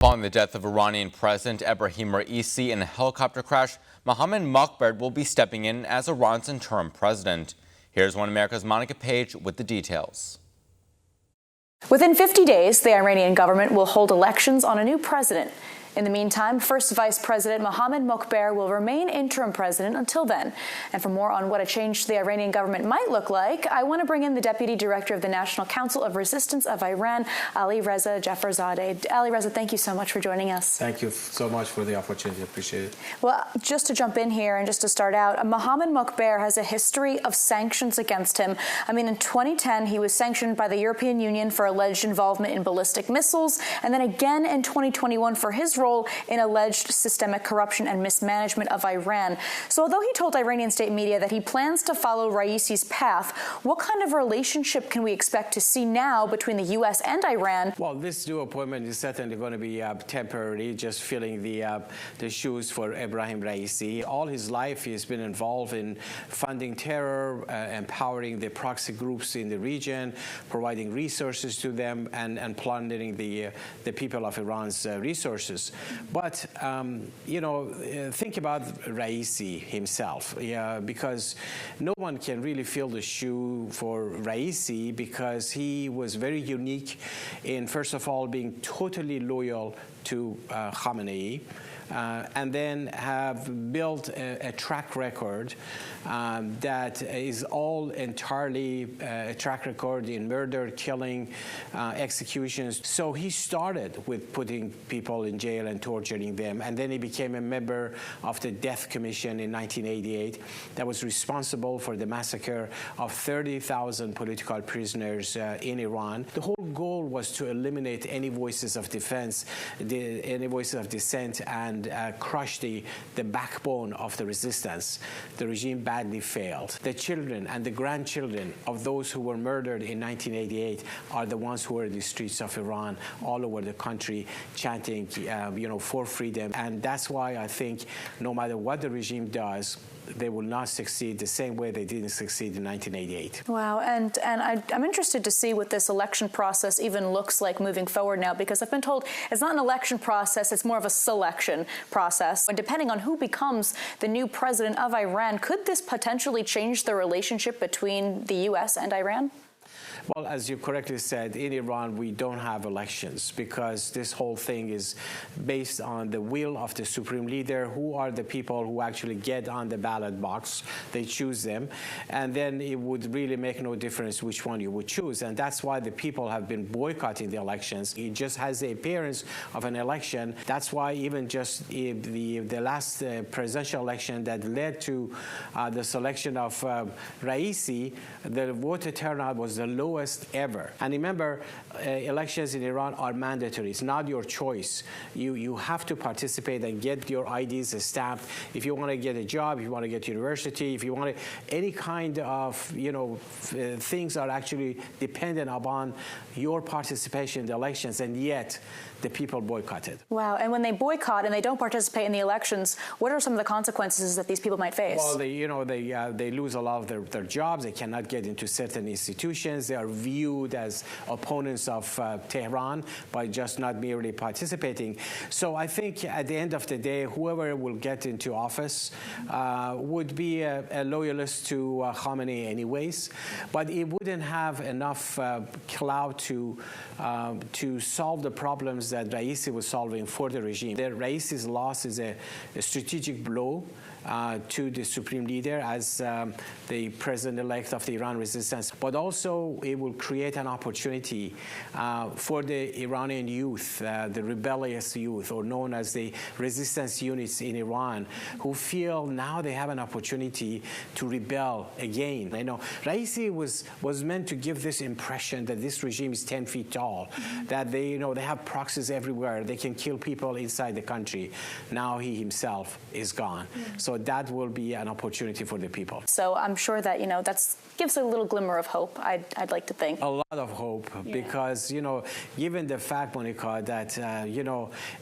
Following the death of Iranian President Ibrahim Raisi in a helicopter crash, Mokhber will be stepping in as Iran's interim president. Here's One America's Monica Page with the details. Within 50 days, the Iranian government will hold elections on a new president. In the meantime, First Vice President Mokhber will remain interim president until then. And for more on what a change to the Iranian government might look like, I want to bring in the Deputy Director of the National Council of Resistance of Iran, Alireza Jafarzadeh. Alireza, thank you so much for joining us. Thank you so much for the opportunity. I appreciate it. Well, just to jump in here and just to start out, Mokhber has a history of sanctions against him. I mean, in 2010, he was sanctioned by the European Union for alleged involvement in ballistic missiles, and then again in 2021 for his role in alleged systemic corruption and mismanagement of Iran. So although he told Iranian state media that he plans to follow Raisi's path, what kind of relationship can we expect to see now between the U.S. and Iran? Well, this new appointment is certainly going to be temporary, just filling the shoes for Ibrahim Raisi. All his life he's been involved in funding terror, empowering the proxy groups in the region, providing resources to them, and plundering the people of Iran's resources. But, think about Raisi himself, because no one can really fill the shoe for Raisi because he was very unique in, first of all, being totally loyal to Khamenei. And then have built a track record that is all entirely a track record in murder, killing, executions. So he started with putting people in jail and torturing them, and then he became a member of the Death Commission in 1988 that was responsible for the massacre of 30,000 political prisoners in Iran. The whole goal was to eliminate any voices of defense, any voices of dissent, and crush the backbone of the resistance. The regime badly failed. The children and the grandchildren of those who were murdered in 1988 are the ones who are in the streets of Iran all over the country chanting, for freedom. And that's why I think no matter what the regime does, they will not succeed the same way they didn't succeed in 1988. Wow, and I'm interested to see what this election process even looks like moving forward now, because I've been told it's not an election process, it's more of a selection process. And depending on who becomes the new president of Iran, could this potentially change the relationship between the U.S. and Iran? Well, as you correctly said, in Iran, we don't have elections because this whole thing is based on the will of the supreme leader, who are the people who actually get on the ballot box. They choose them. And then it would really make no difference which one you would choose. And that's why the people have been boycotting the elections. It just has the appearance of an election. That's why even just the last presidential election that led to the selection of Raisi, the voter turnout was the lowest ever. And remember, elections in Iran are mandatory. It's not your choice. You have to participate and get your IDs stamped. If you want to get a job, if you want to get to university, if you want to, any kind of, things are actually dependent upon your participation in the elections, and yet the people boycotted. Wow, and when they boycott and they don't participate in the elections, what are some of the consequences that these people might face? Well, they lose a lot of their jobs. They cannot get into certain institutions. They are viewed as opponents of Tehran by just not merely participating. So I think at the end of the day, whoever will get into office would be a loyalist to Khamenei anyways, but it wouldn't have enough clout to solve the problems that Raisi was solving for the regime. Raisi's loss is a strategic blow to the supreme leader as the president-elect of the Iran resistance, but also it will create an opportunity for the Iranian youth, the rebellious youth, or known as the resistance units in Iran, who feel now they have an opportunity to rebel again. Raisi was meant to give this impression that this regime is 10 feet tall, that they have proxies everywhere, they can kill people inside the country. Now he himself is gone. So that will be an opportunity for the people. So I'm sure that, that gives a little glimmer of hope, I'd like to think. A lot of hope, because, given the fact, Monica, that,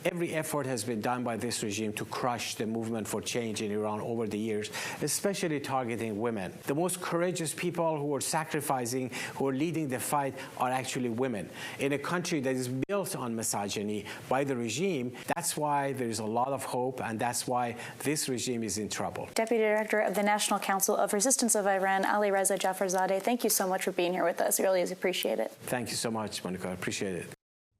every effort has been done by this regime to crush the movement for change in Iran over the years, especially targeting women. The most courageous people who are sacrificing, who are leading the fight, are actually women. In a country that is built on misogyny, progeny by the regime. That's why there's a lot of hope, and that's why this regime is in trouble. Deputy Director of the National Council of Resistance of Iran, Ali Reza Jafarzadeh, thank you so much for being here with us. We really appreciate it. Thank you so much, Monica. I appreciate it.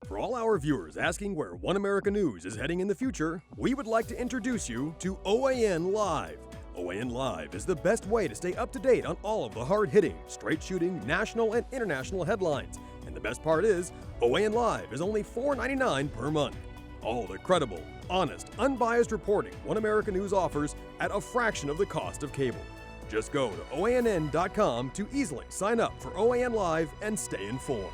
For all our viewers asking where One America News is heading in the future, we would like to introduce you to OAN Live. OAN Live is the best way to stay up to date on all of the hard-hitting, straight-shooting, national and international headlines. And the best part is, OAN Live is only $4.99 per month. All the credible, honest, unbiased reporting One America News offers at a fraction of the cost of cable. Just go to OANN.com to easily sign up for OAN Live and stay informed.